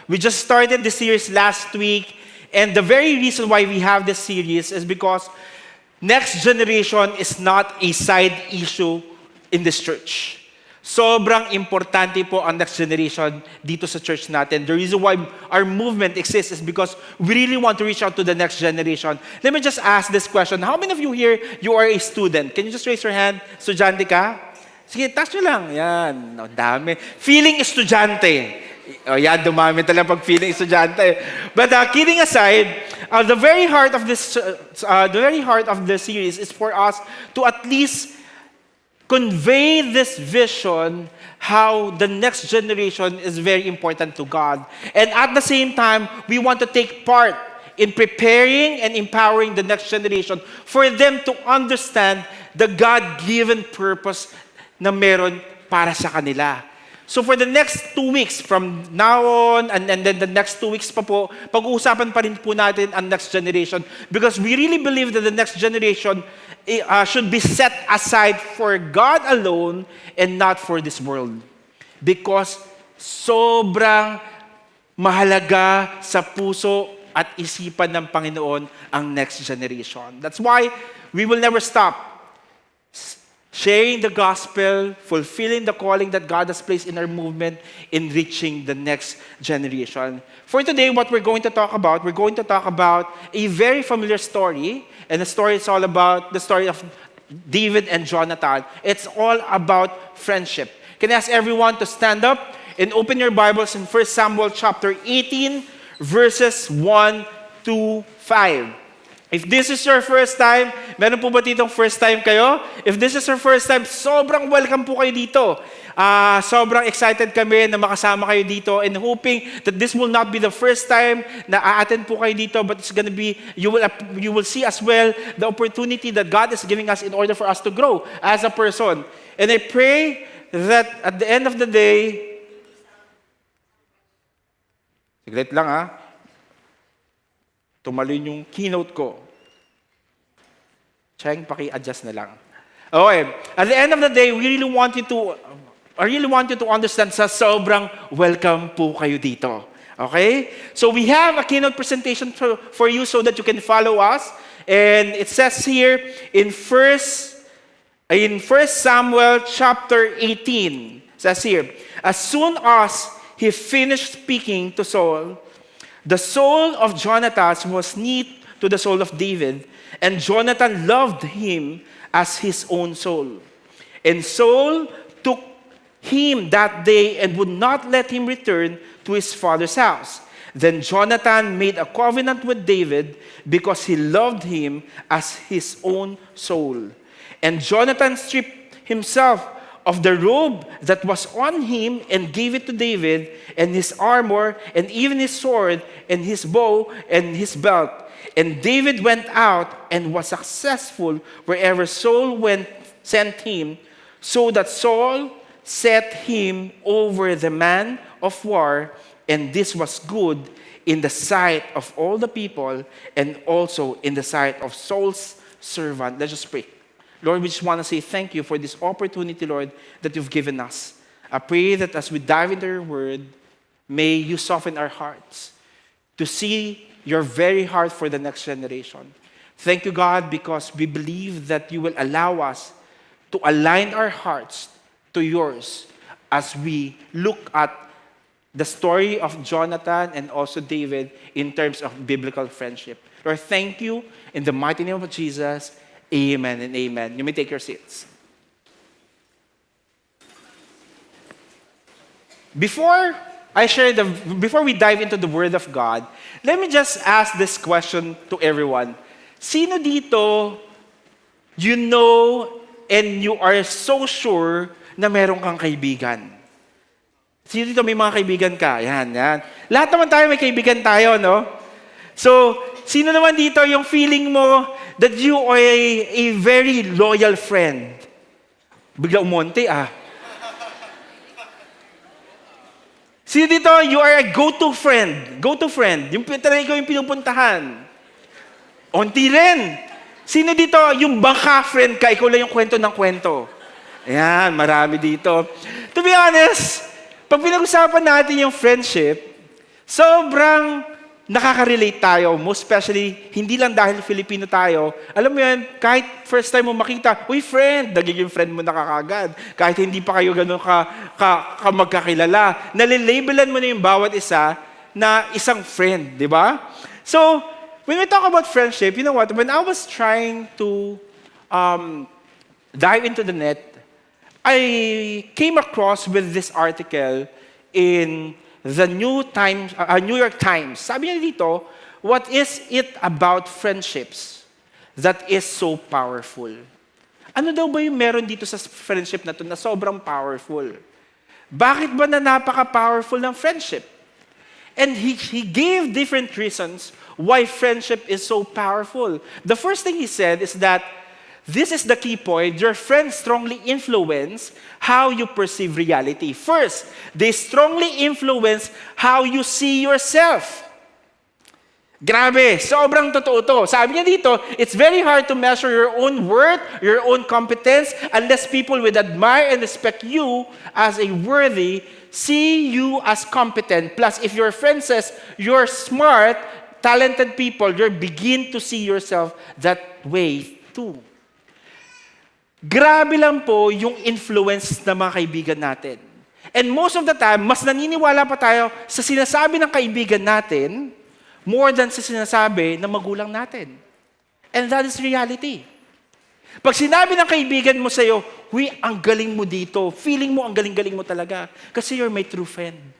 We just started the series last week, and the very reason why we have this series is because next generation is not a side issue in this church. Sobrang importante po ang next generation dito sa church natin. The reason why our movement exists is because we really want to reach out to the next generation. Let me just ask this question. How many of you here, you are a student? Can you just raise your hand? Estudyante ka? Sige, taas nyo lang. Yan. Ang dami. Feeling estudyante. O yan, dumami talaga pag feeling estudyante. But kidding aside, the very heart of this series is for us to at least convey this vision how the next generation is very important to God. And at the same time, we want to take part in preparing and empowering the next generation for them to understand the God-given purpose na meron para sa kanila. So for the next 2 weeks, from now on, and then the next 2 weeks pa po, pag-uusapan pa rin po natin ang next generation because we really believe that the next generation should be set aside for God alone and not for this world. Because sobrang mahalaga sa puso at isipan ng Panginoon ang next generation. That's why we will never stop sharing the gospel, fulfilling the calling that God has placed in our movement, in reaching the next generation. For today, what we're going to talk about a very familiar story, and the story is all about the story of David and Jonathan. It's all about friendship. Can I ask everyone to stand up and open your Bibles in 1 Samuel chapter 18, verses 1 to 5. If this is your first time, meron po ba ditong first time kayo? If this is your first time, sobrang welcome po kayo dito. Sobrang excited kami na makasama kayo dito and hoping that this will not be the first time na a-attend po kayo dito, but it's gonna be, you will see as well the opportunity that God is giving us in order for us to grow as a person. And I pray that at the end of the day, siglit lang tumalon yung keynote ko. Cheng, paki-adjust na lang. Okay. At the end of the day, I really want you to understand sa sobrang welcome po kayo dito. Okay? So we have a keynote presentation for you so that you can follow us. And it says here in 1 Samuel chapter 18, it says here, as soon as he finished speaking to Saul, the soul of Jonathan was knit to the soul of David, and Jonathan loved him as his own soul. And Saul took him that day and would not let him return to his father's house. Then Jonathan made a covenant with David because he loved him as his own soul. And Jonathan stripped himself of the robe that was on him and gave it to David, and his armor, and even his sword, and his bow, and his belt. And David went out and was successful wherever Saul sent him, so that Saul set him over the man of war, and this was good in the sight of all the people, and also in the sight of Saul's servant. Let's just pray. Lord, we just want to say thank you for this opportunity, Lord, that you've given us. I pray that as we dive into your word, may you soften our hearts to see your very heart for the next generation. Thank you, God, because we believe that you will allow us to align our hearts to yours as we look at the story of Jonathan and also David in terms of biblical friendship. Lord, thank you in the mighty name of Jesus. Amen and amen. You may take your seats. Before we dive into the Word of God, let me just ask this question to everyone. Sino dito, you know and you are so sure na meron kang kaibigan? Sino dito may mga kaibigan ka? Yan. Lahat naman tayo may kaibigan tayo, no? So, sino naman dito yung feeling mo that you are a very loyal friend? Bigla umonte, Sino dito, you are a go-to friend? Go-to friend. Yung talaga ikaw yung pinupuntahan. Onti rin. Sino dito, yung bangka friend ka, ikaw lang yung kwento ng kwento? Ayan, marami dito. To be honest, pag pinag-usapan natin yung friendship, Sobrang nakaka-relate tayo, most especially, hindi lang dahil Filipino tayo. Alam mo yan, kahit first time mo makita, uy friend, nagiging friend mo na kagad. Kahit hindi pa kayo ganun ka magkakilala. Nalilabelan mo na yung bawat isa na isang friend, di ba? So, when we talk about friendship, you know what? When I was trying to dive into the net, I came across with this article in the New York Times. Sabi niya dito, what is it about friendships that is so powerful? Ano daw ba yung meron dito sa friendship na to na sobrang powerful? Bakit ba na napaka-powerful ng friendship? And he gave different reasons why friendship is so powerful. The first thing he said is that this is the key point. Your friends strongly influence how you perceive reality. First, they strongly influence how you see yourself. Grabe, sobrang totoo to. Sabi niya dito, it's very hard to measure your own worth, your own competence, unless people would admire and respect you as a worthy, see you as competent. Plus, if your friend says you're smart, talented people, you begin to see yourself that way too. Grabe lang po yung influence ng mga kaibigan natin. And most of the time, mas naniniwala pa tayo sa sinasabi ng kaibigan natin more than sa sinasabi ng magulang natin. And that is reality. Pag sinabi ng kaibigan mo sa'yo, huy, ang galing mo dito, feeling mo ang galing-galing mo talaga kasi you're my true friend.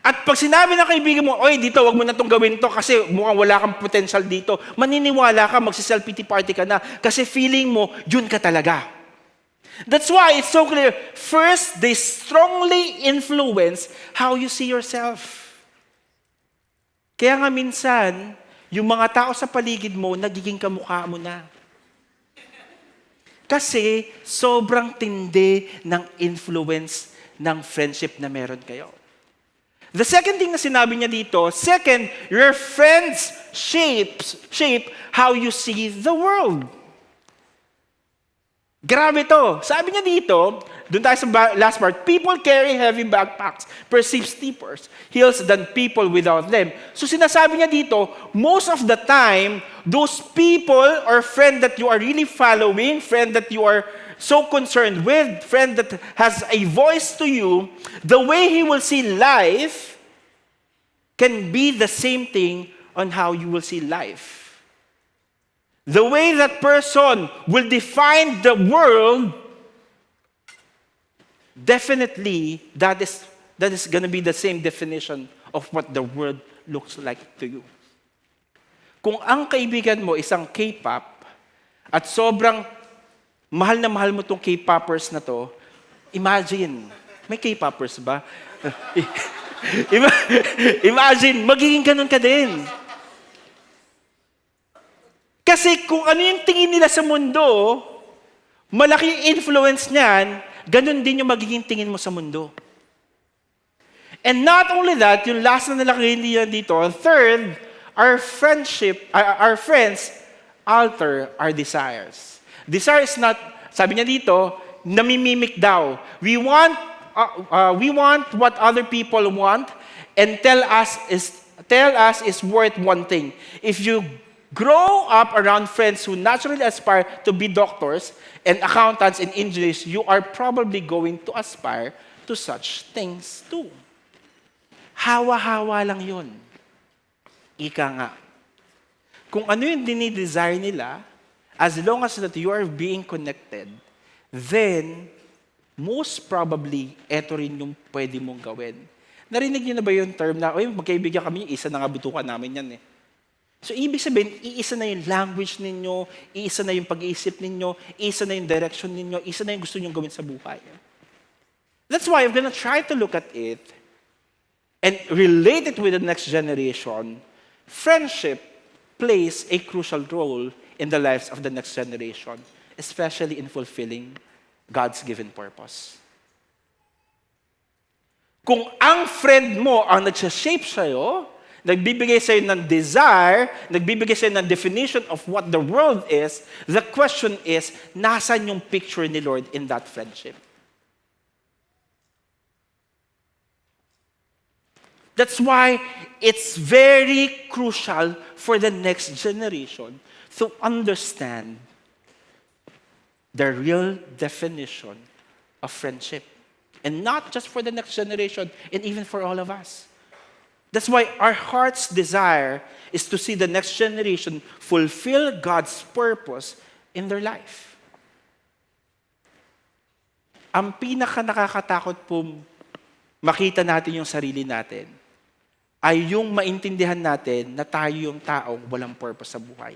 At pag sinabi ng kaibigan mo, oy, dito, wag mo na itong gawin to kasi mukhang wala kang potential dito, maniniwala ka, magsi-self-pity party ka na kasi feeling mo, yun ka talaga. That's why it's so clear. First, they strongly influence how you see yourself. Kaya nga minsan, yung mga tao sa paligid mo, nagiging kamukha mo na. Kasi sobrang tindi ng influence ng friendship na meron kayo. The second thing na sinabi niya dito, second, your friends shape how you see the world. Grabe to. Sabi niya dito, doon tayo sa last part, people carry heavy backpacks, perceive steeper hills than people without them. So sinasabi niya dito, most of the time, those people or friend that you are really following, friend that you are so concerned with, friend that has a voice to you, the way he will see life can be the same thing on how you will see life. The way that person will define the world, definitely that is going to be the same definition of what the world looks like to you. Kung ang kaibigan mo isang K-pop at sobrang mahal na mahal mo tong K-popers na to, imagine, may K-popers ba? Imagine, magiging ganun ka din. Kasi kung ano yung tingin nila sa mundo, malaki influence niyan, ganun din yung magiging tingin mo sa mundo. And not only that, yung last na nilaki niya dito, third, our friends alter our desires. Desire is not, sabi niya dito, namimimik daw. We want what other people want and tell us is worth one thing. If you grow up around friends who naturally aspire to be doctors and accountants and engineers, you are probably going to aspire to such things too. Hawa-hawa lang yun. Ika nga. Kung ano yung dinidesire nila, as long as that you are being connected, then, most probably, eto rin yung pwede mong gawin. Narinig niyo na ba yung term na, magkaibigan kami, isa na nga butukan namin yan eh. So, ibig sabihin, iisa na yung language ninyo, iisa na yung pag-iisip ninyo, iisa na yung direction ninyo, isa na yung gusto nyo gawin sa buhay. That's why I'm gonna try to look at it and relate it with the next generation. Friendship plays a crucial role in the lives of the next generation, especially in fulfilling God's given purpose. Kung ang friend mo ang nagsha-shape sa'yo, nagbibigay sa'yo ng desire, nagbibigay sa'yo ng definition of what the world is, the question is, nasan yung picture ni Lord in that friendship? That's why it's very crucial for the next generation to understand the real definition of friendship. And not just for the next generation, and even for all of us. That's why our heart's desire is to see the next generation fulfill God's purpose in their life. Ang pinaka nakakatakot po makita natin yung sarili natin ay yung maintindihan natin na tayo yung taong walang purpose sa buhay.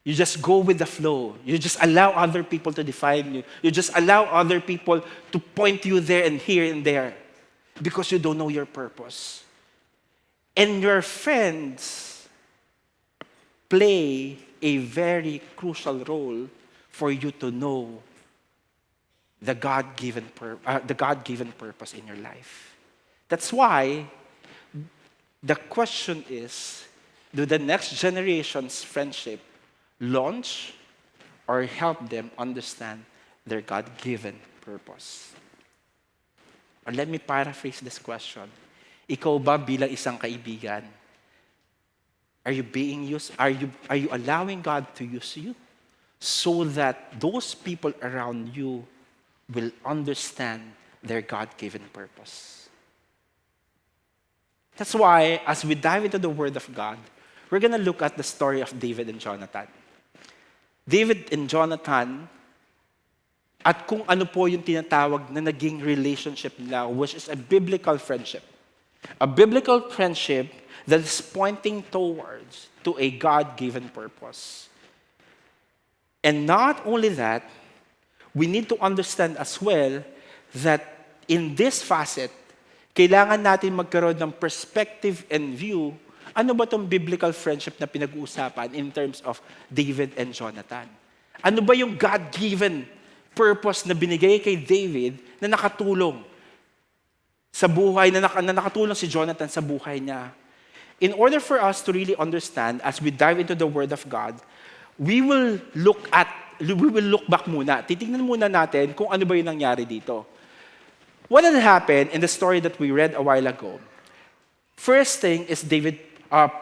You just go with the flow. You just allow other people to define you. You just allow other people to point you there and here and there because you don't know your purpose. And your friends play a very crucial role for you to know the God-given purpose in your life. That's why the question is, do the next generation's friendship launch or help them understand their God-given purpose? Or let me paraphrase this question. Ikaw ba bilang isang kaibigan, are you being used? Are you allowing God to use you so that those people around you will understand their God-given purpose? That's why, as we dive into the Word of God, we're going to look at the story of David and Jonathan. David and Jonathan, at kung ano po yung tinatawag na naging relationship nila, which is a biblical friendship. A biblical friendship that is pointing towards to a God-given purpose. And not only that, we need to understand as well that in this facet, kailangan natin magkaroon ng perspective and view. Ano ba itong biblical friendship na pinag-uusapan in terms of David and Jonathan? Ano ba yung God-given purpose na binigay kay David na nakatulong sa buhay, na nakatulong si Jonathan sa buhay niya? In order for us to really understand, as we dive into the Word of God, we will look back muna. Titingnan muna natin kung ano ba yung nangyari dito. What had happened in the story that we read a while ago? First thing is David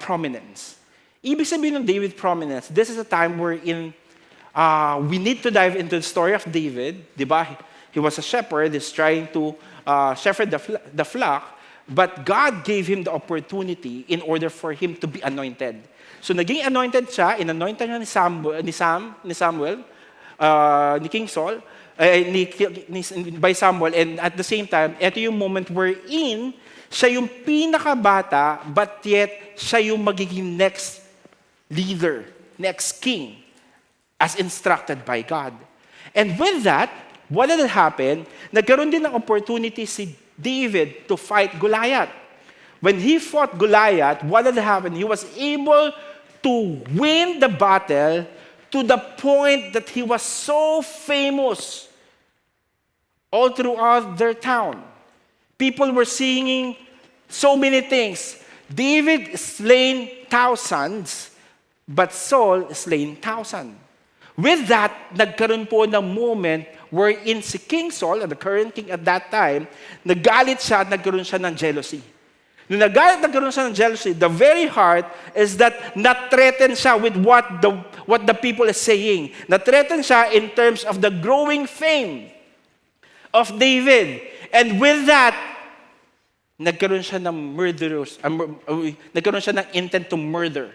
prominence. Ibig sabihin ng David prominence, this is a time wherein we need to dive into the story of David. Diba? He was a shepherd, he's trying to shepherd the flock, but God gave him the opportunity in order for him to be anointed. So naging anointed siya, in-anointed niya ni Samuel, ni King Saul, by Samuel, and at the same time, ito yung moment wherein siya yung pinakabata, but yet siya yung magiging next leader, next king, as instructed by God. And with that, what had happened, nagkaroon din ng opportunity si David to fight Goliath. When he fought Goliath, what had happened? He was able to win the battle to the point that he was so famous all throughout their town. People were singing so many things. David slain thousands, but Saul slain thousands. With that, nagkaroon po ng moment wherein si King Saul, the current king at that time, nagalit siya at nagkaroon siya ng jealousy. Nung nagkaroon siya ng jealousy, the very heart is that na-threaten siya with what the people is saying. Na-threaten siya in terms of the growing fame of David. And with that, nagkaroon siya ng nagkaroon siya ng intent to murder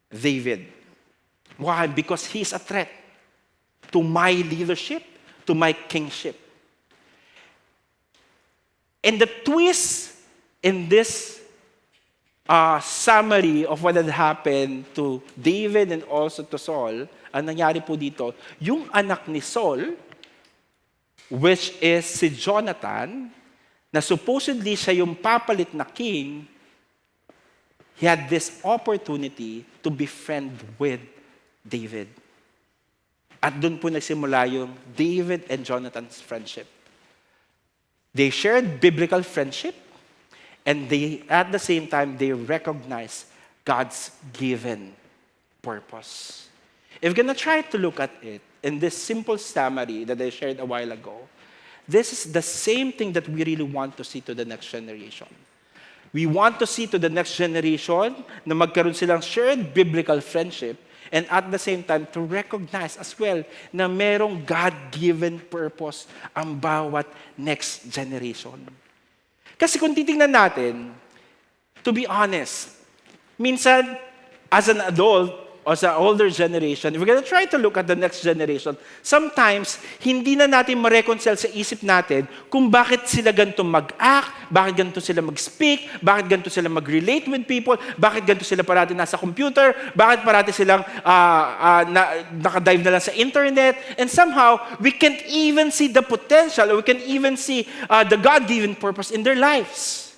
David. Why? Because he's a threat to my leadership, to my kingship. And the twist in this summary of what had happened to David and also to Saul, ang nangyari po dito, yung anak ni Saul, which is si Jonathan, na supposedly siya yung papalit na king, he had this opportunity to befriend with David. At doon po nagsimula yung David and Jonathan's friendship. They shared biblical friendship, and at the same time, they recognized God's given purpose. If we're gonna try to look at it in this simple summary that I shared a while ago, this is the same thing that we really want to see to the next generation. We want to see to the next generation na magkaroon silang shared biblical friendship and at the same time to recognize as well na merong God-given purpose ang bawat next generation. Kasi kung titingnan natin, to be honest, minsan, as an adult, or sa older generation, if we're gonna try to look at the next generation, sometimes, hindi na natin ma-reconcile sa isip natin kung bakit sila ganito mag-act, bakit ganito sila mag-speak, bakit ganito sila mag-relate with people, bakit ganito sila parati nasa computer, bakit parati silang nakadive na lang sa internet, and somehow, we can't even see the potential, or we can't even see the God-given purpose in their lives.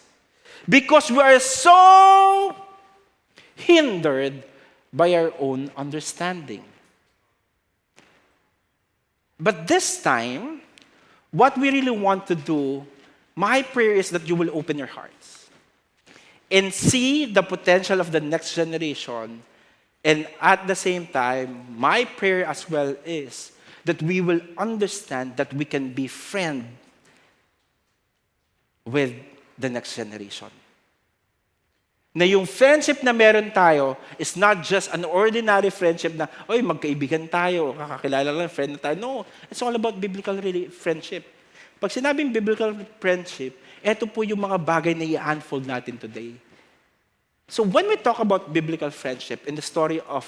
Because we are so hindered by our own understanding. But this time, what we really want to do, my prayer is that you will open your hearts and see the potential of the next generation. And at the same time, my prayer as well is that we will understand that we can be friends with the next generation. Na yung friendship na meron tayo is not just an ordinary friendship na, oy, magkaibigan tayo, kakakilala lang, friend na tayo. No, it's all about biblical friendship. Pag sinabing biblical friendship, eto po yung mga bagay na i-unfold natin today. So when we talk about biblical friendship in the story of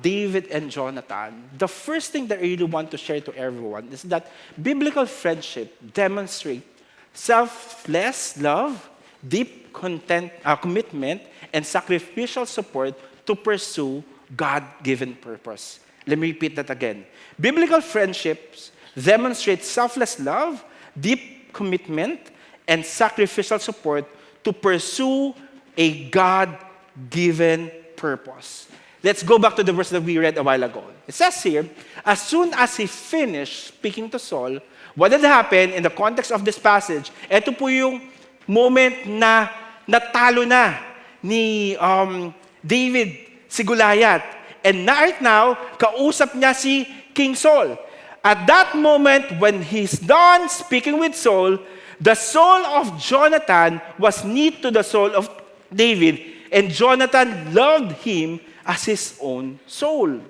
David and Jonathan, the first thing that I really want to share to everyone is that biblical friendship demonstrates selfless love, deep commitment, and sacrificial support to pursue God-given purpose. Let me repeat that again. Biblical friendships demonstrate selfless love, deep commitment, and sacrificial support to pursue a God-given purpose. Let's go back to the verse that we read a while ago. It says here, as soon as he finished speaking to Saul, what had happened in the context of this passage, ito po yung moment na natalo na ni David si Goliath. And right now, kausap niya si King Saul. At that moment, when he's done speaking with Saul, the soul of Jonathan was knit to the soul of David, and Jonathan loved him as his own soul.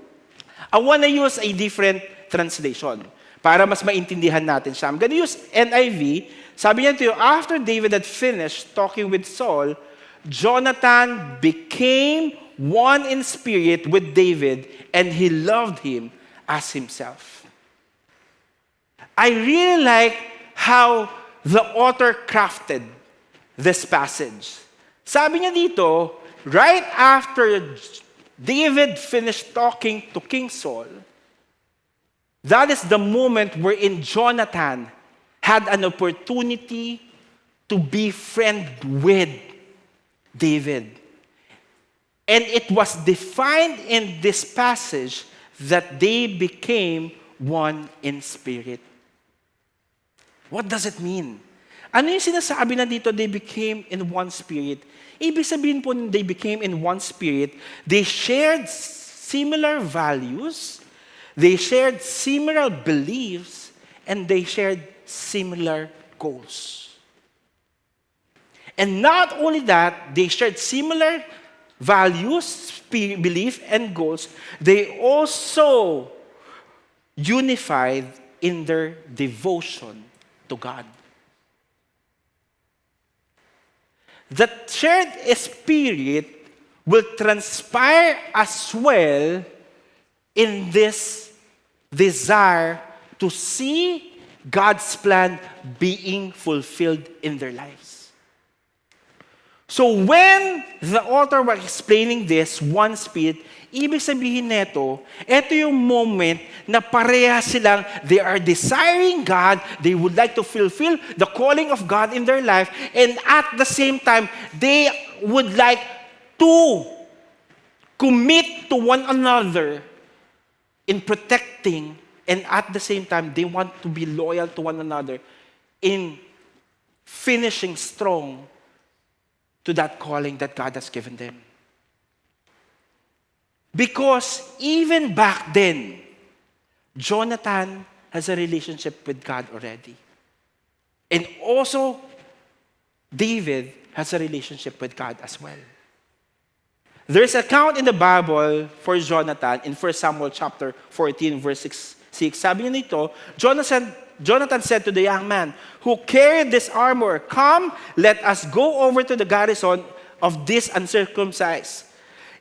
I want to use a different translation para mas maintindihan natin siya. I'm going to use NIV. Sabi niya to you, after David had finished talking with Saul, Jonathan became one in spirit with David, and he loved him as himself. I really like how the author crafted this passage. Sabi niya dito, right after David finished talking to King Saul, that is the moment wherein Jonathan had an opportunity to be friend with David. And it was defined in this passage that they became one in spirit. What does it mean? Ano yung sinasabi na dito, they became in one spirit? Ibig sabihin po, they became in one spirit, they shared similar values, they shared similar beliefs, and they shared similar goals. And not only that, they shared similar values, belief, and goals, they also unified in their devotion to God. That shared spirit will transpire as well in this desire to see God's plan being fulfilled in their lives. So when the author was explaining this, one spirit, ibig sabihin nito, ito yung moment na pareha silang, they are desiring God, they would like to fulfill the calling of God in their life, and at the same time, they would like to commit to one another in protecting, and at the same time, they want to be loyal to one another in finishing strong to that calling that God has given them. Because even back then, Jonathan has a relationship with God already. And also, David has a relationship with God as well. There's an account in the Bible for Jonathan in 1 Samuel chapter 14, verse 6. Sabi niya nito, Jonathan said to the young man who carried this armor, "Come, let us go over to the garrison of this uncircumcised.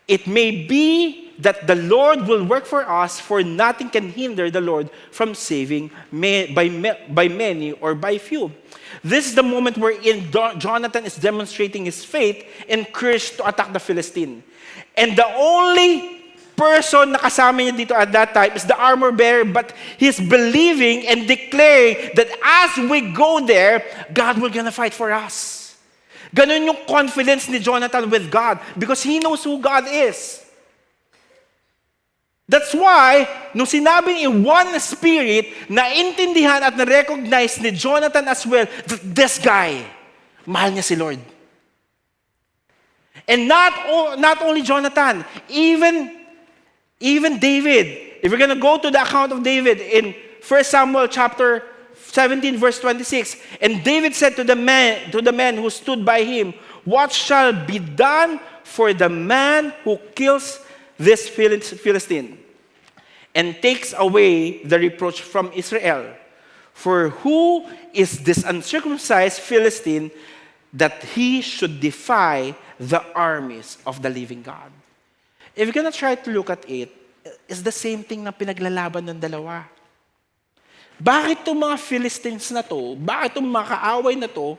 It may be that the Lord will work for us, for nothing can hinder the Lord from saving by many or by few." This is the moment wherein Jonathan is demonstrating his faith and courage to attack the Philistine. And the only person na kasama niya dito at that time is the armor bearer, but he's believing and declaring that as we go there, God will gonna fight for us. Ganun yung confidence ni Jonathan with God because he knows who God is. That's why, nung sinabing in one spirit, naintindihan at na-recognize ni Jonathan as well that this guy, mahal niya si Lord. And not only Jonathan, even David. If we're going to go to the account of David in 1 Samuel chapter 17, verse 26, and David said to the man who stood by him, "What shall be done for the man who kills this Philistine and takes away the reproach from Israel? For who is this uncircumcised Philistine that he should defy the armies of the living God?" If you're gonna try to look at it, it's the same thing na pinaglalaban ng dalawa. Bakit itong mga Philistines na to, bakit itong mga kaaway na to,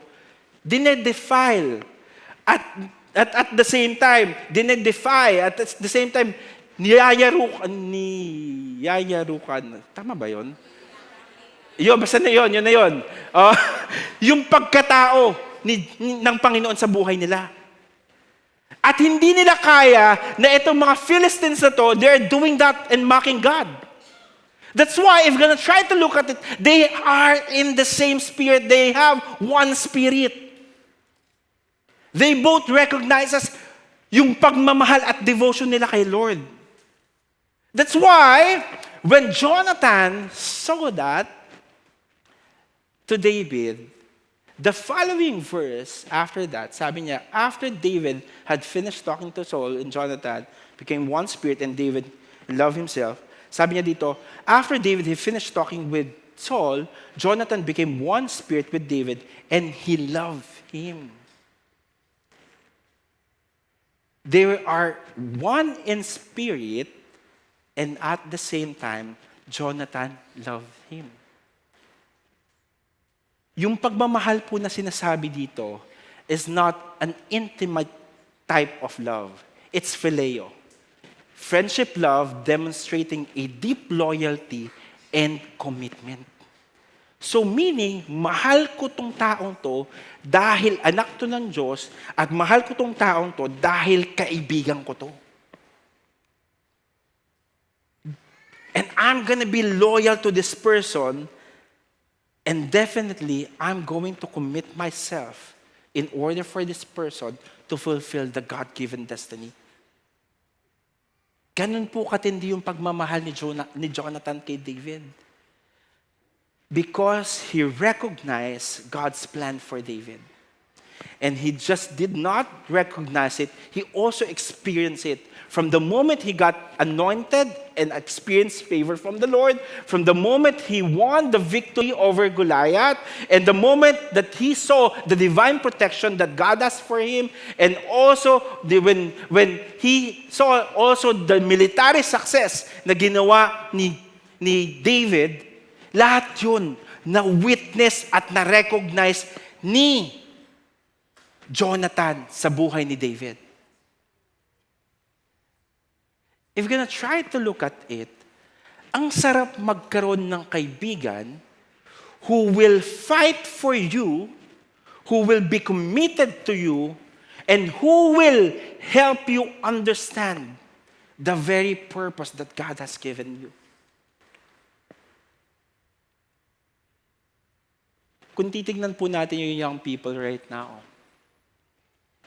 dinedefile at the same time, at the same time, niyayarukan. Tama ba yun? Yun, basta na yun na yun. Yung pagkatao ng Panginoon sa buhay nila. At hindi nila kaya na itong mga Philistines na to, they're doing that and mocking God. That's why if you're gonna try to look at it, they are in the same spirit. They have one spirit. They both recognize us yung pagmamahal at devotion nila kay Lord. That's why when Jonathan saw that to David, the following verse after that, sabi niya, after David had finished talking to Saul and Jonathan became one spirit and David loved himself, sabi niya dito, after David had finished talking with Saul, Jonathan became one spirit with David and he loved him. They are one in spirit and at the same time, Jonathan loved him. Yung pagmamahal po na sinasabi dito is not an intimate type of love. It's phileo. Friendship love demonstrating a deep loyalty and commitment. So meaning, mahal ko tong taong to dahil anak to ng Diyos at mahal ko tong taong to dahil kaibigan ko to. And I'm gonna be loyal to this person. And definitely, I'm going to commit myself in order for this person to fulfill the God-given destiny. Ganun po katindi yung pagmamahal ni Jonathan kay David. Because he recognized God's plan for David. And he just did not recognize it, he also experienced it. From the moment he got anointed and experienced favor from the Lord, from the moment he won the victory over Goliath, and the moment that he saw the divine protection that God has for him, and also when he saw also the military success na ginawa ni David, lahat yun na witness at na recognize ni Jonathan sa buhay ni David. If you're gonna try to look at it, ang sarap magkaroon ng kaibigan who will fight for you, who will be committed to you, and who will help you understand the very purpose that God has given you. Kung titignan po natin yung young people right now,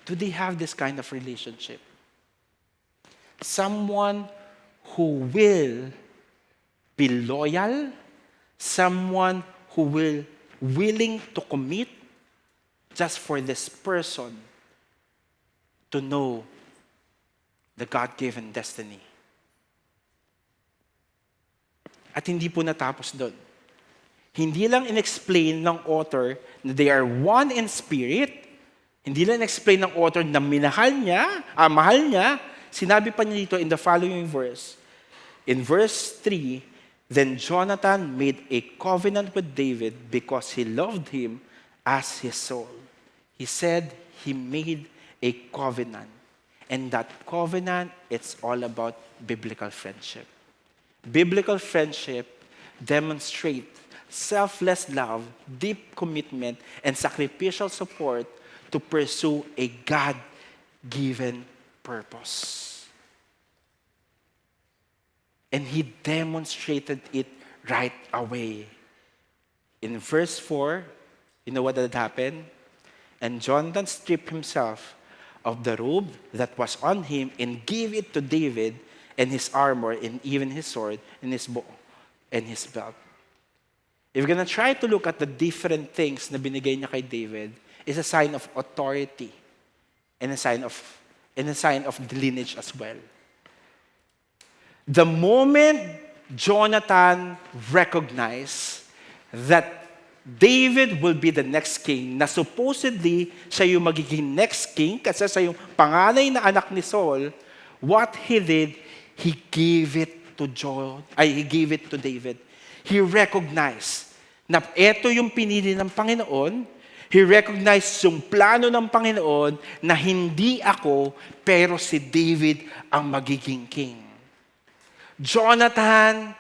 do they have this kind of relationship? Someone who will be loyal, Someone who will willing to commit just for this person to know the God-given destiny. At hindi po natapos doon. Hindi lang in-explain ng author na they are one in spirit. Hindi lang in-explain ng author na mahal niya. Sinabi pa niya dito in the following verse. In verse 3, then Jonathan made a covenant with David because he loved him as his soul. He said he made a covenant. And that covenant, it's all about biblical friendship. Biblical friendship demonstrates selfless love, deep commitment, and sacrificial support to pursue a God-given purpose. And he demonstrated it right away. In verse 4, you know what had happened? And Jonathan stripped himself of the robe that was on him and gave it to David and his armor and even his sword and his bow and his belt. If you're gonna try to look at the different things na binigay niya kay David, is a sign of authority and a sign of the lineage as well. The moment Jonathan recognized that David will be the next king, na supposedly siya yung magiging next king kasi siya yung panganay na anak ni Saul, what he did, he gave it to David. He recognized na ito yung pinili ng Panginoon. He recognized yung plano ng Panginoon na hindi ako, pero si David ang magiging king. Jonathan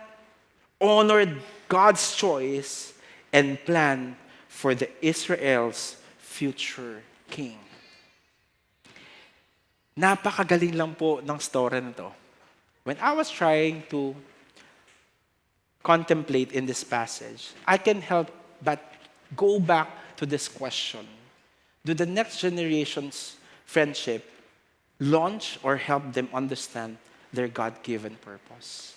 honored God's choice and plan for the Israel's future king. Napakagaling lang po ng story na to. When I was trying to contemplate in this passage, I can help but go back to this question. Do the next generation's friendship launch or help them understand their God-given purpose?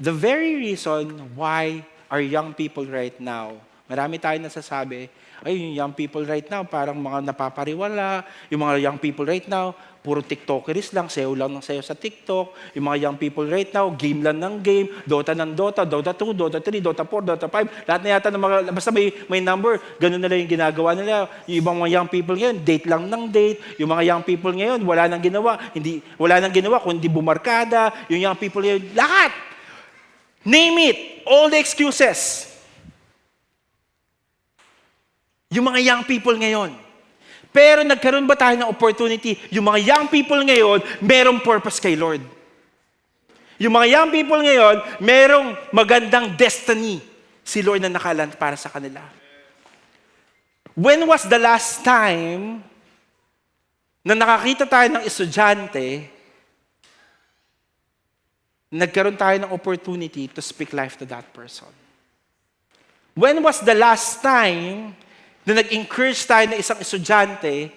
The very reason why our young people right now, marami tayong nasasabi, yung young people right now, parang mga napapariwala. Yung mga young people right now, puro TikTokeries lang, sayo lang ng sayo sa TikTok. Yung mga young people right now, game lang ng game, Dota ng Dota, Dota 2, Dota 3, Dota 4, Dota 5. Lahat na yata ng mga, basta may number, ganun na lang yung ginagawa nila. Yung ibang mga young people ngayon, date lang ng date. Yung mga young people ngayon, wala nang ginawa, kundi bumarkada. Yung young people ngayon, lahat! Name it, all the excuses. Yung mga young people ngayon. Pero nagkaroon ba tayo ng opportunity? Yung mga young people ngayon, merong purpose kay Lord. Yung mga young people ngayon, merong magandang destiny si Lord na nakalaan para sa kanila. When was the last time na nakakita tayo ng estudyante, nagkaroon tayo ng opportunity to speak life to that person? When was the last time na nag-encourage tayo ng isang estudyante,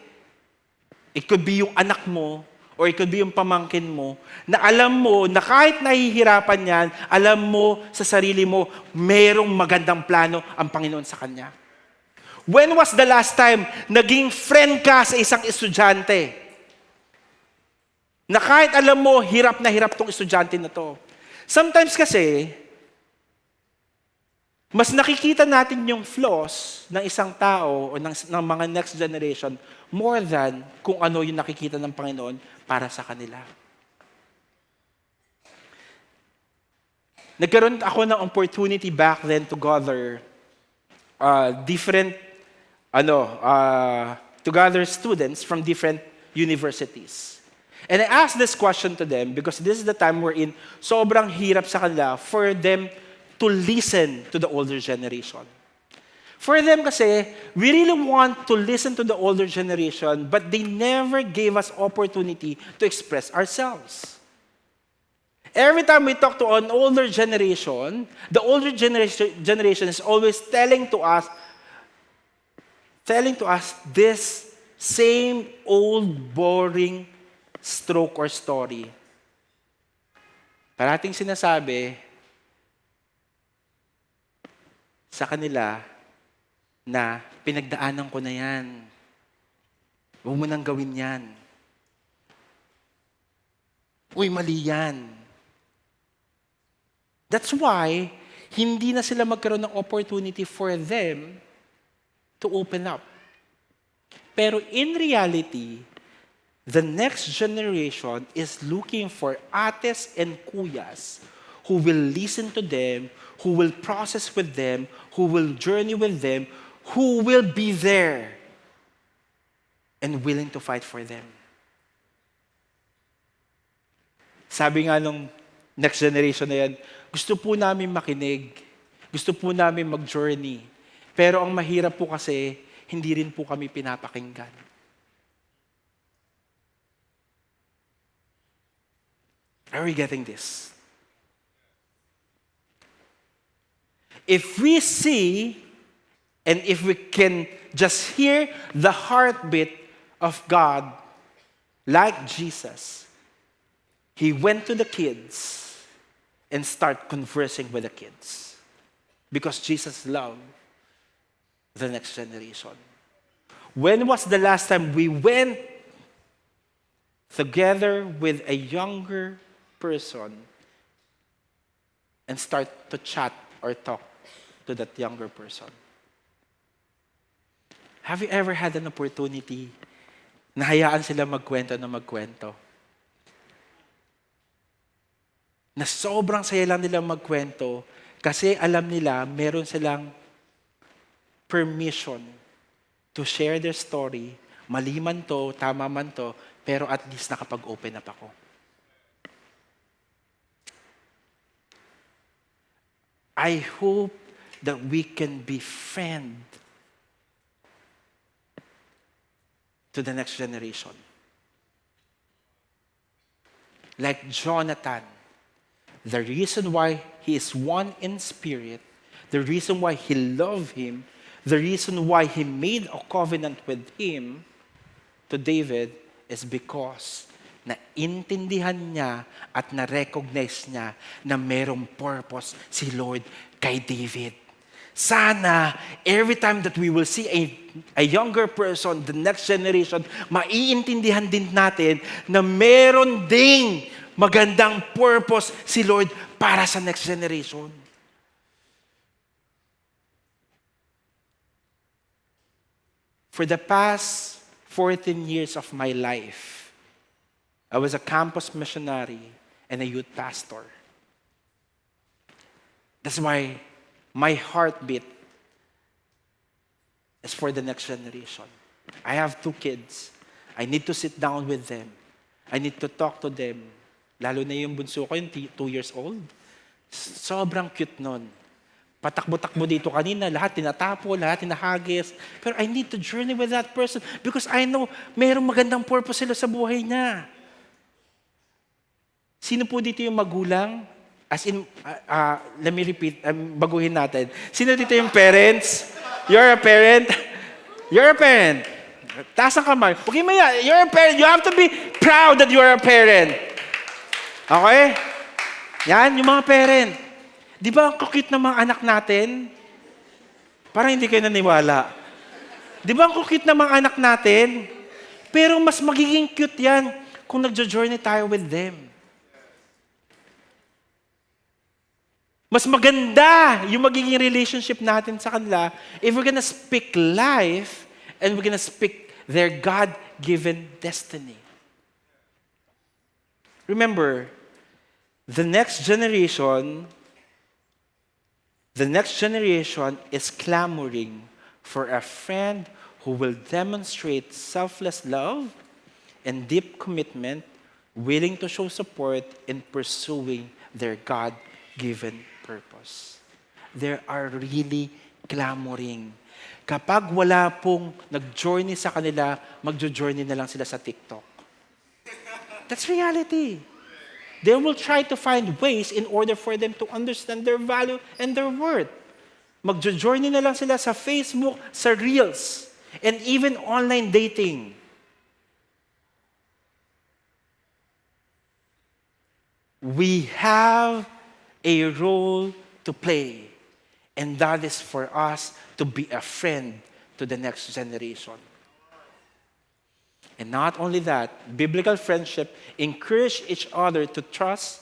it could be yung anak mo, or it could be yung pamangkin mo, na alam mo na kahit nahihirapan yan, alam mo sa sarili mo, merong magandang plano ang Panginoon sa kanya. When was the last time naging friend ka sa isang estudyante? Na kahit alam mo, hirap na hirap tong estudyante na to. Sometimes kasi, mas nakikita natin yung flaws ng isang tao o ng mga next generation more than kung ano yung nakikita ng Panginoon para sa kanila. Nagkaroon ako ng opportunity back then to gather students from different universities. And I asked this question to them because this is the time wherein sobrang hirap sa kanila for them to listen to the older generation. For them kasi, we really want to listen to the older generation, but they never gave us opportunity to express ourselves. Every time we talk to an older generation, the older generation is always telling to us this same old boring stroke or story. Parating sinasabi, sa kanila na pinagdaanan ko na yan. Huwag mo nang gawin yan. Uy, mali yan. That's why, hindi na sila magkaroon ng opportunity for them to open up. Pero in reality, the next generation is looking for ates and kuyas who will listen to them, who will process with them, who will journey with them, who will be there and willing to fight for them. Sabi nga nung next generation na yan, gusto po namin makinig, gusto po namin mag-journey, pero ang mahirap po kasi, hindi rin po kami pinapakinggan. Are we getting this? If we see, and if we can just hear the heartbeat of God, like Jesus, He went to the kids and started conversing with the kids. Because Jesus loved the next generation. When was the last time we went together with a younger person and start to chat or talk to that younger person? Have you ever had an opportunity na hayaan sila magkwento na magkwento? Na sobrang saya lang nila magkwento kasi alam nila meron silang permission to share their story. Mali man to, tama man to, pero at least nakapag-open up ako. I hope that we can befriend to the next generation. Like Jonathan, the reason why he is one in spirit, the reason why he loved him, the reason why he made a covenant with him to David is because naintindihan niya at na-recognize niya na merong purpose si Lord kay David. Sana, every time that we will see a younger person, the next generation, maiintindihan din natin na meron ding magandang purpose si Lord para sa next generation. For the past 14 years of my life, I was a campus missionary and a youth pastor. That's why my heartbeat is for the next generation. I have 2 kids. I need to sit down with them. I need to talk to them. Lalo na yung bunso ko, yung 2 years old. Sobrang cute nun. Patakbo-takbo dito kanina, lahat tinatapo, lahat tinahagis. Pero I need to journey with that person because I know mayroong magandang purpose sila sa buhay niya. Sino po dito yung magulang? As in, let me repeat, baguhin natin. Sino dito yung parents? You're a parent? You're a parent. Taas ang kamay. Okay, maya, you're a parent. You have to be proud that you're a parent. Okay? Yan, yung mga parent. Di ba ang cute ng mga anak natin? Parang hindi kayo naniwala. Di ba ang cute ng mga anak natin? Pero mas magiging cute yan kung nagjo-journey tayo with them. Mas maganda yung magiging relationship natin sa kanila if we're gonna speak life and we're gonna speak their God-given destiny. Remember, the next generation is clamoring for a friend who will demonstrate selfless love and deep commitment, willing to show support in pursuing their God-given purpose. They are really clamoring. Kapag wala pong nag-journey sa kanila, magjo-journey na lang sila sa TikTok. That's reality. They will try to find ways in order for them to understand their value and their worth. Magjo-journey na lang sila sa Facebook, sa Reels, and even online dating. We have a role to play. And that is for us to be a friend to the next generation. And not only that, biblical friendship encourage each other to trust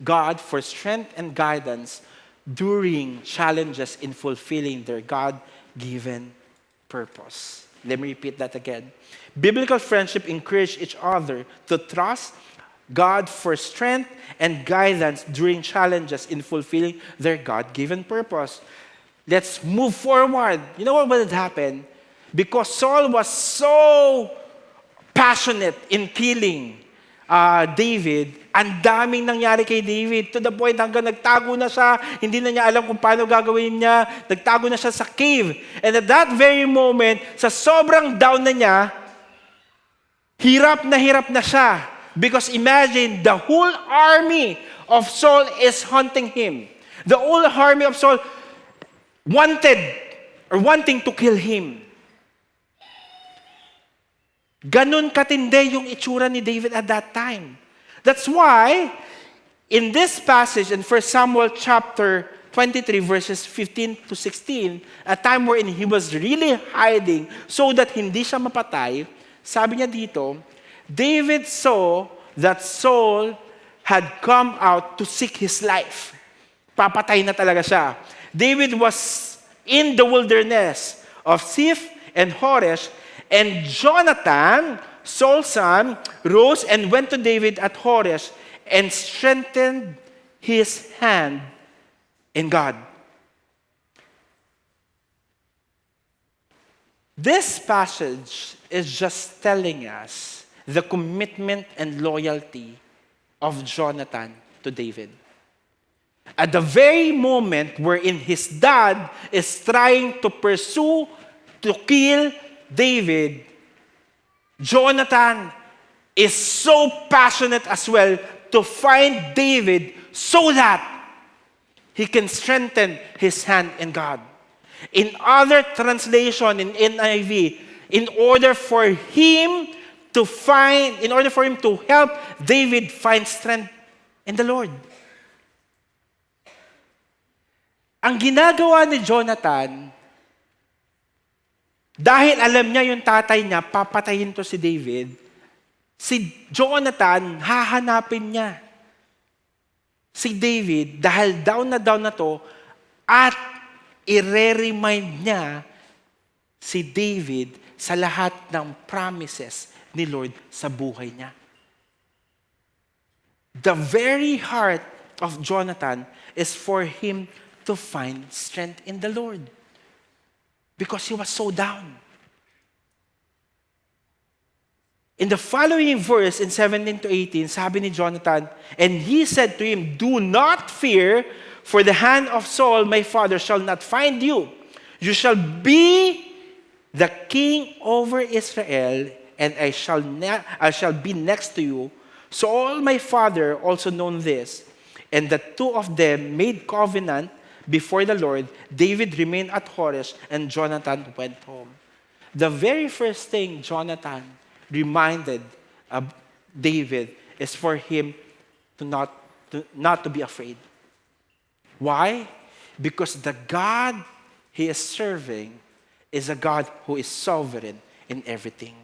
God for strength and guidance during challenges in fulfilling their God-given purpose. Let me repeat that again. Biblical friendship encourage each other to trust God for strength and guidance during challenges in fulfilling their God-given purpose. Let's move forward. You know what would happen? Because Saul was so passionate in killing David, ang daming nangyari kay David to the point hanggang nagtago na siya, hindi na niya alam kung paano gagawin niya, nagtago na siya sa cave. And at that very moment, sa sobrang down na niya, hirap na siya. Because imagine, the whole army of Saul is hunting him. The whole army of Saul wanting to kill him. Ganun katindi yung itsura ni David at that time. That's why, in this passage in 1 Samuel chapter 23, verses 15 to 16, a time wherein he was really hiding so that hindi siya mapatay, sabi niya dito, David saw that Saul had come out to seek his life. Papatay na talaga siya. David was in the wilderness of Ziph and Horesh, and Jonathan, Saul's son, rose and went to David at Horesh and strengthened his hand in God. This passage is just telling us the commitment and loyalty of Jonathan to David. At the very moment wherein his dad is trying to pursue, to kill David, Jonathan is so passionate as well to find David so that he can strengthen his hand in God. In other translation, in NIV, in order for him to help David find strength in the Lord. Ang ginagawa ni Jonathan, dahil alam niya yung tatay niya, papatayin to si David, si Jonathan, hahanapin niya si David dahil down na to at i-remind niya si David sa lahat ng promises ni Lord sa buhay niya. The very heart of Jonathan is for him to find strength in the Lord. Because he was so down. In the following verse, in 17 to 18, sabi ni Jonathan, and he said to him, do not fear, for the hand of Saul, my father, shall not find you. You shall be the king over Israel, and I shall be next to you. Saul, my father, also known this, and the two of them made covenant before the Lord. David remained at Horesh, and Jonathan went home. The very first thing Jonathan reminded David is for him to not to be afraid. Why? Because the God he is serving is a God who is sovereign in everything.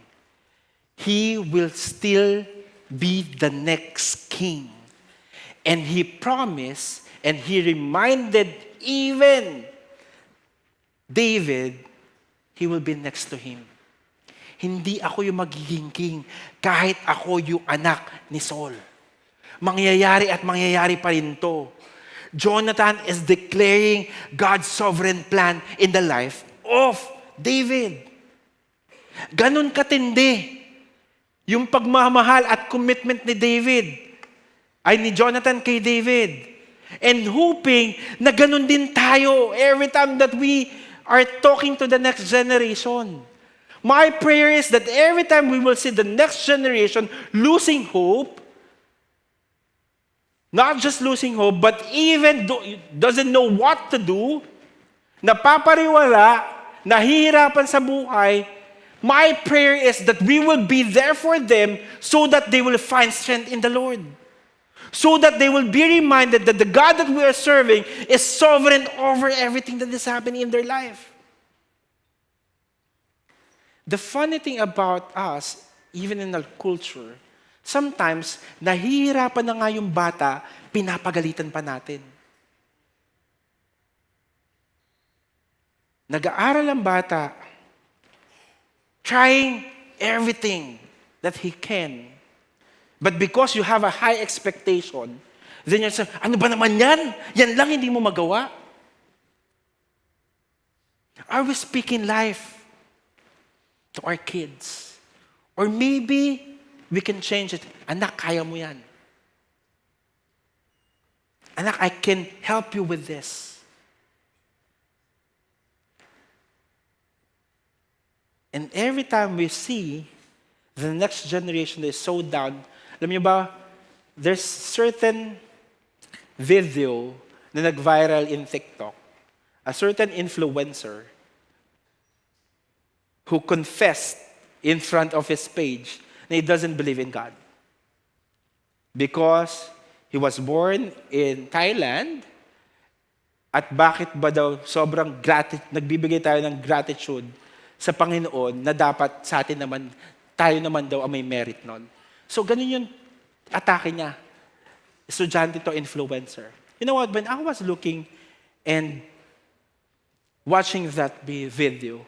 He will still be the next king. And he promised and he reminded even David, he will be next to him. Hindi ako yung magiging king kahit ako yung anak ni Saul. Mangyayari at mangyayari pa rin to. Jonathan is declaring God's sovereign plan in the life of David. Ganon katindi yung pagmamahal at commitment ni ni Jonathan kay David. And hoping na ganun din tayo every time that we are talking to the next generation. My prayer is that every time we will see the next generation losing hope, not just losing hope, but even doesn't know what to do, napapariwala, nahihirapan sa buhay, my prayer is that we will be there for them so that they will find strength in the Lord. so that they will be reminded that the God that we are serving is sovereign over everything that is happening in their life. The funny thing about us, even in our culture, sometimes, nahihirapan na nga yung bata, pinapagalitan pa natin. Nag-aaral ang bata, trying everything that he can. But because you have a high expectation, then you say, ano ba naman yan? Yan lang hindi mo magawa. Are we speaking life to our kids? Or maybe we can change it. Anak, kaya mo yan. Anak, I can help you with this. And every time we see the next generation is so down, alam niyo ba, there's certain video na nag-viral in TikTok. A certain influencer who confessed in front of his page na he doesn't believe in God. Because he was born in Thailand, at bakit ba daw sobrang nagbibigay tayo ng gratitude sa Panginoon na dapat sa atin naman, tayo naman daw ang may merit nun. So ganun yung atake niya. Estudyante to, influencer. You know what, when I was looking and watching that video,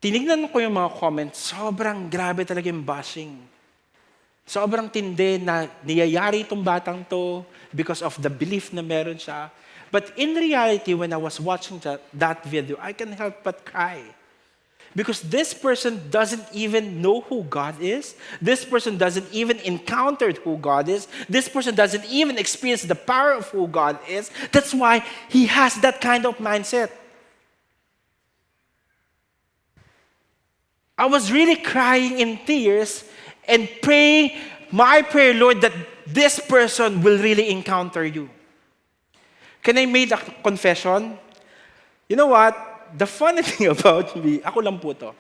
tinignan ko yung mga comments, sobrang grabe talaga yung bashing. Sobrang tindi na niyayari itong batang to because of the belief na meron siya. But in reality, when I was watching that video, I can't help but cry. Because this person doesn't even know who God is. This person doesn't even encounter who God is. This person doesn't even experience the power of who God is. That's why he has that kind of mindset. I was really crying in tears and praying, my prayer, Lord, that this person will really encounter you. Can I make a confession? You know what? The funny thing about me, ako lang po to.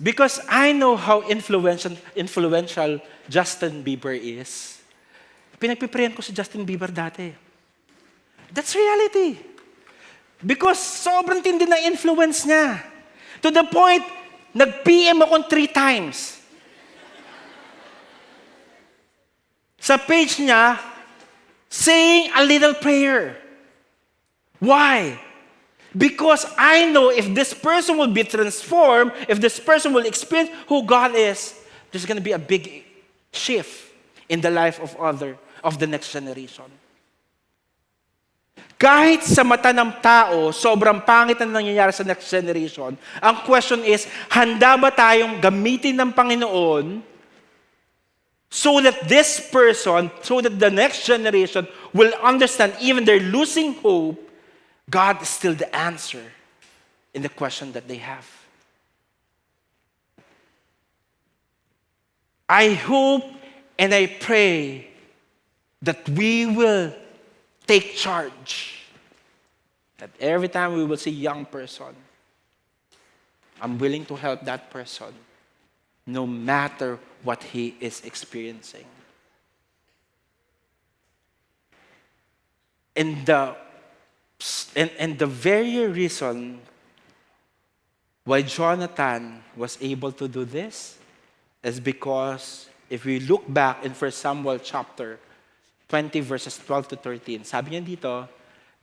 Because I know how influential Justin Bieber is. Pinagpiprayan ko si Justin Bieber dati. That's reality. Because sobrang tindi na influence niya. To the point, nag-PM ako 3 times. Sa page niya, saying a little prayer. Why? Because I know if this person will be transformed, if this person will experience who God is, there's going to be a big shift in the life of the next generation. Kahit sa mata ng tao, sobrang pangit na nangyayari sa next generation, ang question is, handa ba tayong gamitin ng Panginoon so that this person, so that the next generation will understand, even they're losing hope, God is still the answer in the question that they have. I hope and I pray that we will take charge. That every time we will see a young person, I'm willing to help that person, no matter what he is experiencing. And the very reason why Jonathan was able to do this is because if we look back in 1 Samuel chapter 20 verses 12 to 13, sabi niya dito,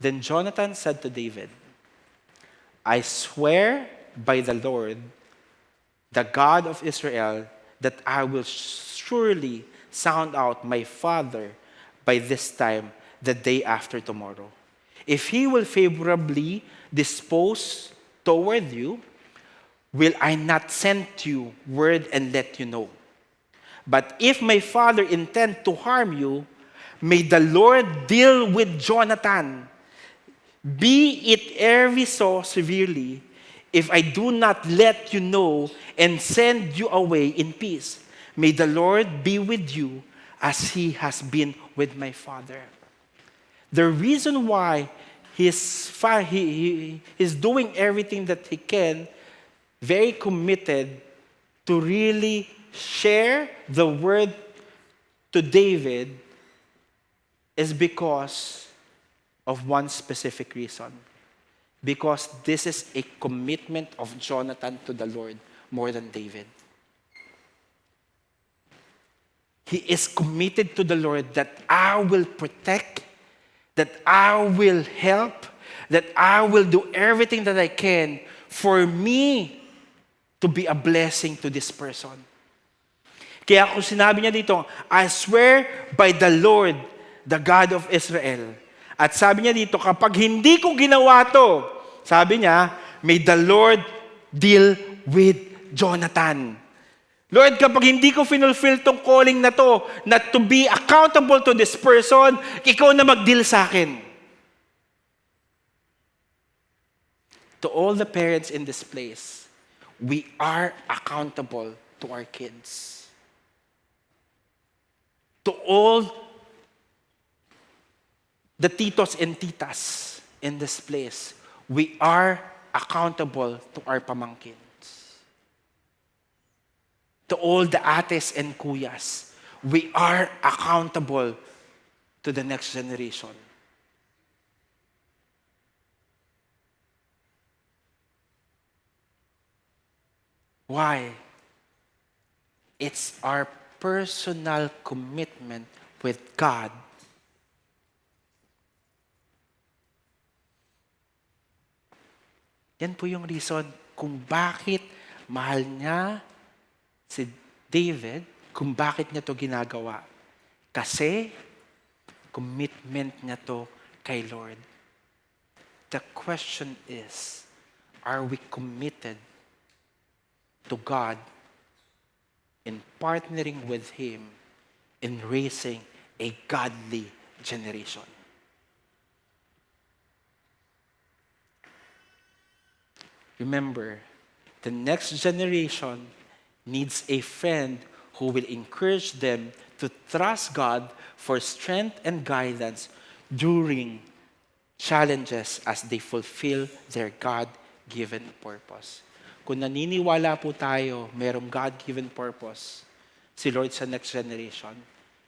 then Jonathan said to David, I swear by the Lord, the God of Israel, that I will surely sound out my father by this time, the day after tomorrow. If he will favorably dispose toward you, will I not send you word and let you know? But if my father intend to harm you, may the Lord deal with Jonathan, be it every so severely, if I do not let you know and send you away in peace. May the Lord be with you as he has been with my father. The reason why he's doing everything that he can, very committed to really share the word to David is because of one specific reason. Because this is a commitment of Jonathan to the Lord more than David. He is committed to the Lord that I will protect, that I will help, that I will do everything that I can for me to be a blessing to this person. Kaya kung sinabi niya dito, I swear by the Lord, the God of Israel. At sabi niya dito, kapag hindi ko ginawa to, sabi niya, may the Lord deal with Jonathan. Lord, kapag hindi ko finulfill tong calling na to, not to be accountable to this person, ikaw na mag-deal sa akin. To all the parents in this place, we are accountable to our kids. To all the titos and titas in this place, we are accountable to our pamangkins. To all the ates and kuyas, we are accountable to the next generation. Why? It's our personal commitment with God. Yan po yung reason kung bakit mahal niya si David, kung bakit niya to ginagawa. Kasi commitment niya to kay Lord. The question is, are we committed to God in partnering with Him in raising a godly generation? Remember, the next generation needs a friend who will encourage them to trust God for strength and guidance during challenges as they fulfill their God-given purpose. Kung naniniwala po tayo, mayroong God-given purpose si Lord sa next generation,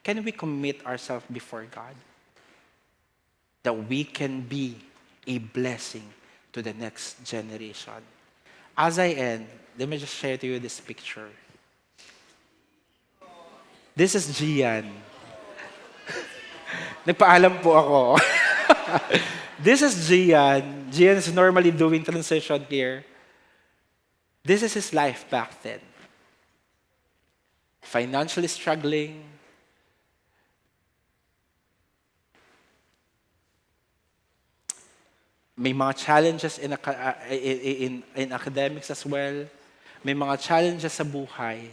can we commit ourselves before God? That we can be a blessing to the next generation. As I end, let me just share to you this picture. This is Gian. Nagpaalam po ako. This is Gian. Gian is normally doing transition here. This is his life back then. Financially struggling. May mga challenges in academics as well. May mga challenges sa buhay.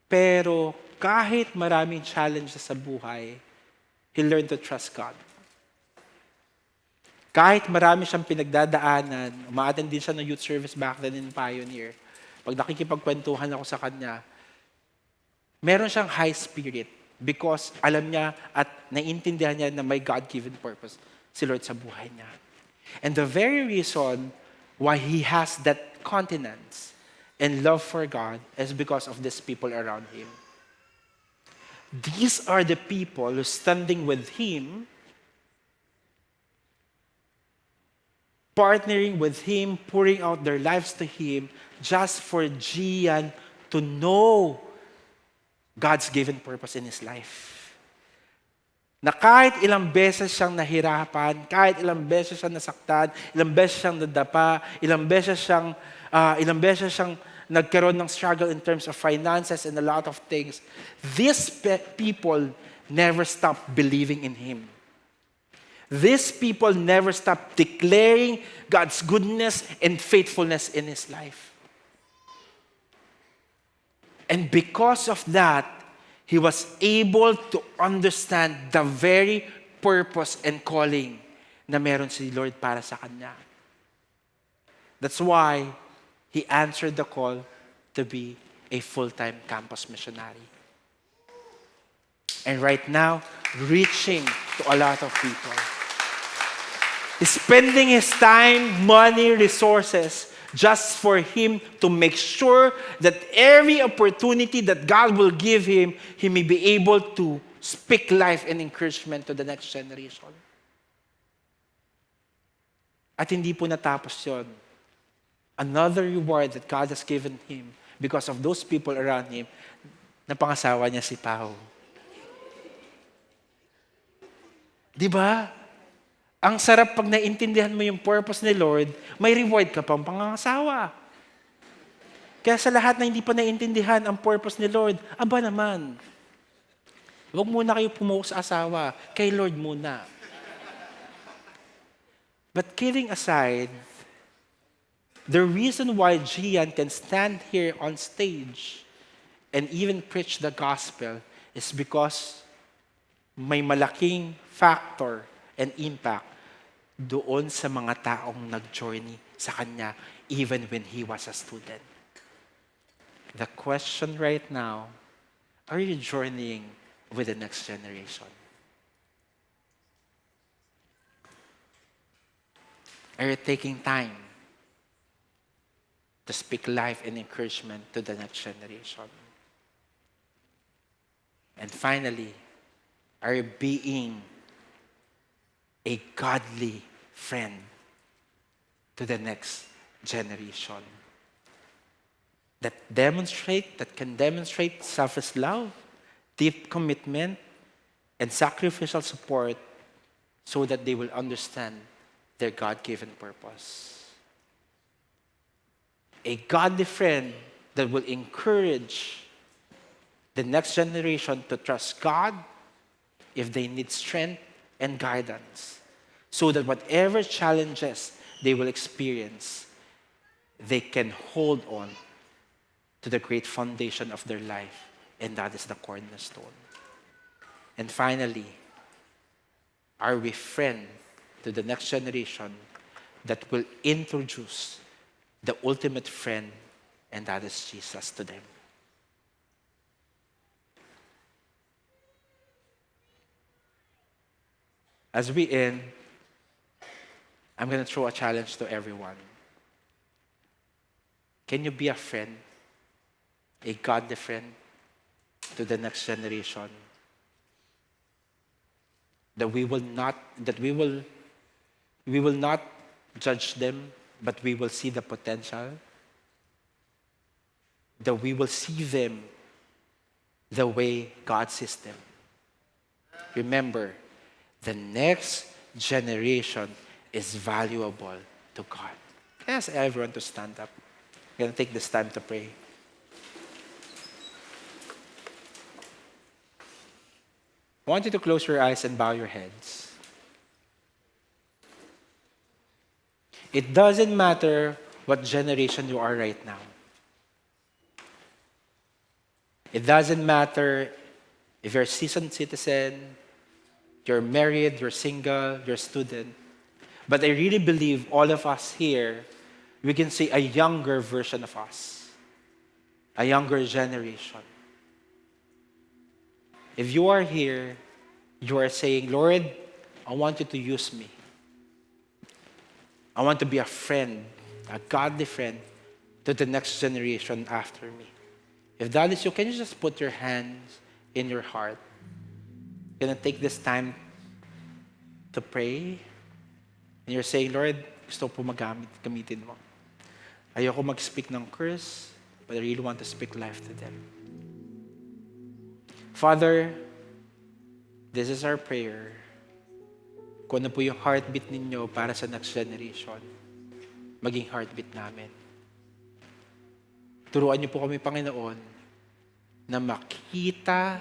Pero kahit maraming challenges sa buhay, he learned to trust God. Kahit marami siyang pinagdadaanan, umaattend din siya ng youth service back then in Pioneer. Pag nakikipagkwentuhan ako sa kanya, meron siyang high spirit because alam niya at naiintindihan niya na may God-given purpose si Lord sa buhay niya. And the very reason why he has that continence and love for God is because of these people around him. These are the people who standing with him, partnering with him, pouring out their lives to him, just for Gian to know God's given purpose in his life. Na kahit ilang beses siyang nahirapan, kahit ilang beses siyang nasaktan, ilang beses siyang nadapa, ilang beses siyang nagkaroon ng struggle in terms of finances and a lot of things, these people never stopped believing in him. These people never stopped declaring God's goodness and faithfulness in his life. And because of that, he was able to understand the very purpose and calling na meron si Lord para sa kanya. That's why he answered the call to be a full-time campus missionary. And right now, reaching to a lot of people. He's spending his time, money, resources just for him to make sure that every opportunity that God will give him, he may be able to speak life and encouragement to the next generation. At hindi po natapos yon. Another reward that God has given him because of those people around him, napangasawa niya si Pao. Di ba? Ang sarap pag naintindihan mo yung purpose ni Lord, may reward ka pang pangangasawa. Kaya sa lahat na hindi pa naintindihan ang purpose ni Lord, aba naman, huwag muna kayo pumuok sa asawa, kay Lord muna. But kidding aside, the reason why Gian can stand here on stage and even preach the gospel is because may malaking factor and impact doon sa mga taong nag-journey sa kanya even when he was a student. The question right now, are you journeying with the next generation? Are you taking time to speak life and encouragement to the next generation? And finally, are you being a godly friend to the next generation? That can demonstrate selfless love, deep commitment, and sacrificial support so that they will understand their God-given purpose. A godly friend that will encourage the next generation to trust God if they need strength and guidance, so that whatever challenges they will experience, they can hold on to the great foundation of their life, and that is the cornerstone. And finally, are we friends to the next generation that will introduce the ultimate friend, and that is Jesus to them? As we end, I'm going to throw a challenge to everyone. Can you be a friend, a godly friend to the next generation? That we will not judge them, but we will see the potential. That we will see them the way God sees them. Remember, the next generation is valuable to God. Can I ask everyone to stand up? I'm going to take this time to pray. I want you to close your eyes and bow your heads. It doesn't matter what generation you are right now. It doesn't matter if you're a seasoned citizen, you're married, you're single, you're a student. But I really believe all of us here, we can say a younger version of us, a younger generation. If you are here, you are saying, Lord, I want you to use me. I want to be a friend, a godly friend to the next generation after me. If that is you, can you just put your hands in your heart? You're going to take this time to pray. And you're saying, Lord, gusto po gamitin mo. Ayoko mag-speak ng curse, but I really want to speak life to them. Father, this is our prayer. Kung ano po yung heartbeat ninyo para sa next generation, maging heartbeat namin. Turuan niyo po kami, Panginoon, na makita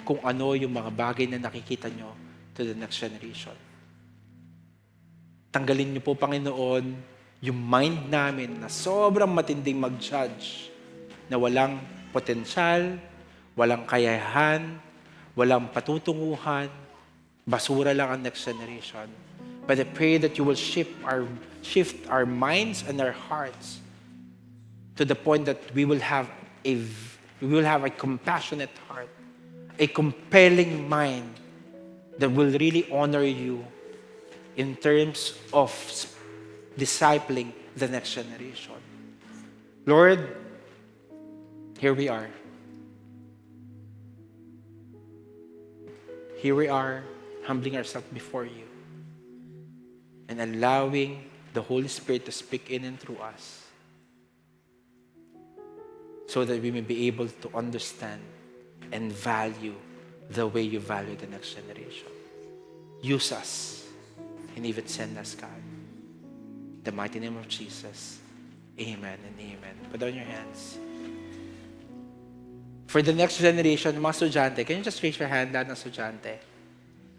kung ano yung mga bagay na nakikita niyo to the next generation. Tanggalin niyo po, Panginoon, yung mind namin na sobrang matinding mag-judge, na walang potensyal, walang kayahan, walang patutunguhan, basura lang ang next generation. But I pray that you will shift our minds and our hearts to the point that we will have a compassionate heart, a compelling mind that will really honor you in terms of discipling the next generation. Lord, here we are. Here we are, humbling ourselves before you and allowing the Holy Spirit to speak in and through us so that we may be able to understand and value the way you value the next generation. Use us and even send us, God. In the mighty name of Jesus, amen and amen. Put down your hands. For the next generation, mga estudyante, can you just raise your hand, lahat ng estudyante?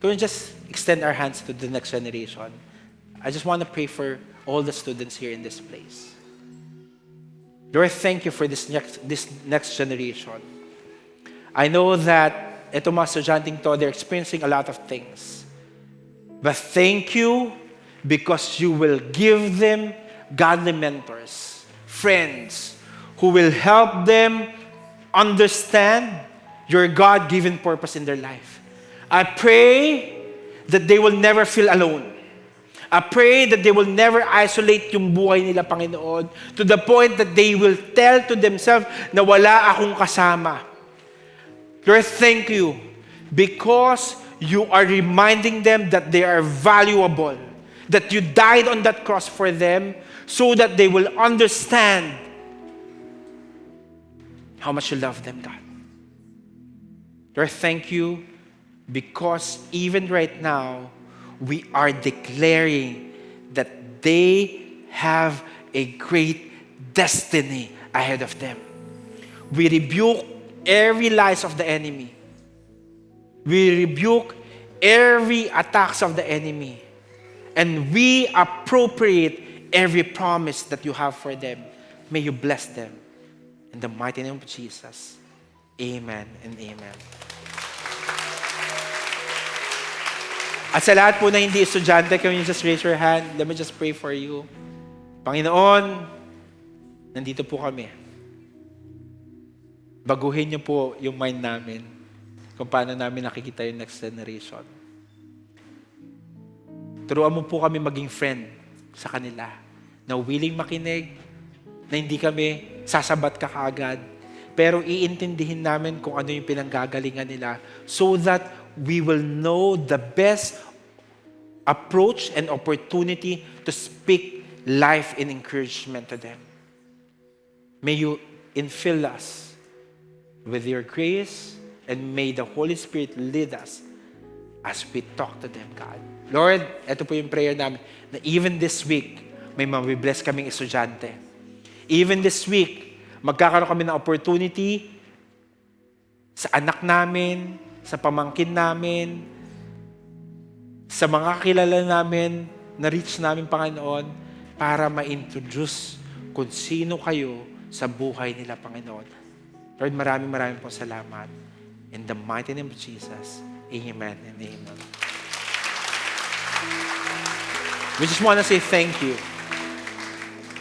Can we just extend our hands to the next generation? I just want to pray for all the students here in this place. Lord, thank you for this next generation. I know that ito mga estudyanteng to, they're experiencing a lot of things. But thank you because you will give them godly mentors, friends, who will help them understand your God-given purpose in their life. I pray that they will never feel alone. I pray that they will never isolate yung buhay nila, Panginoon, to the point that they will tell to themselves na wala akong kasama. Lord, thank you because you are reminding them that they are valuable, that you died on that cross for them so that they will understand how much you love them, God. Lord, thank you because even right now, we are declaring that they have a great destiny ahead of them. We rebuke every lies of the enemy. We rebuke every attacks of the enemy. And we appropriate every promise that you have for them. May you bless them. In the mighty name of Jesus. Amen and amen. At sa lahat po na hindi estudyante, can you just raise your hand? Let me just pray for you. Panginoon, nandito po kami. Baguhin niyo po yung mind namin kung paano namin nakikita yung next generation. Turuan mo po kami maging friend sa kanila na willing makinig, na hindi kami sasabat ka kaagad, pero iintindihin namin kung ano yung pinanggagalingan nila so that we will know the best approach and opportunity to speak life and encouragement to them. May you infill us with your grace and may the Holy Spirit lead us as we talk to them, God. Lord, ito po yung prayer namin na even this week, may mabibless kaming estudyante. Even this week, magkakaroon kami ng opportunity sa anak namin, sa pamangkin namin, sa mga kilala namin, na-reach namin, Panginoon, para ma-introduce kung sino kayo sa buhay nila, Panginoon. Lord, maraming pong salamat. In the mighty name of Jesus, amen and amen. We just want to say thank you.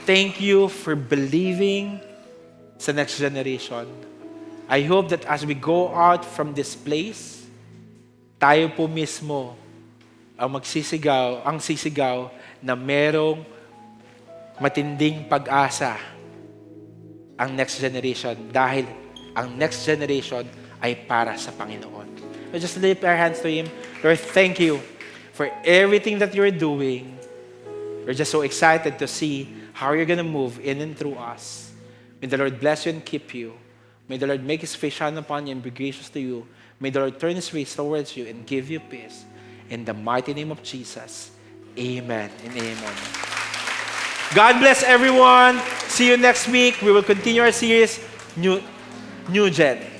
Thank you for believing sa next generation. I hope that as we go out from this place, tayo po mismo ang sisigaw na merong matinding pag-asa ang next generation dahil ang next generation ay para sa Panginoon. So just lift our hands to Him. Lord, thank you for everything that you're doing. We're just so excited to see how you're gonna move in and through us. May the Lord bless you and keep you. May the Lord make His face shine upon you and be gracious to you. May the Lord turn His face towards you and give you peace. In the mighty name of Jesus, amen and amen. God bless everyone. See you next week. We will continue our series, New Gen.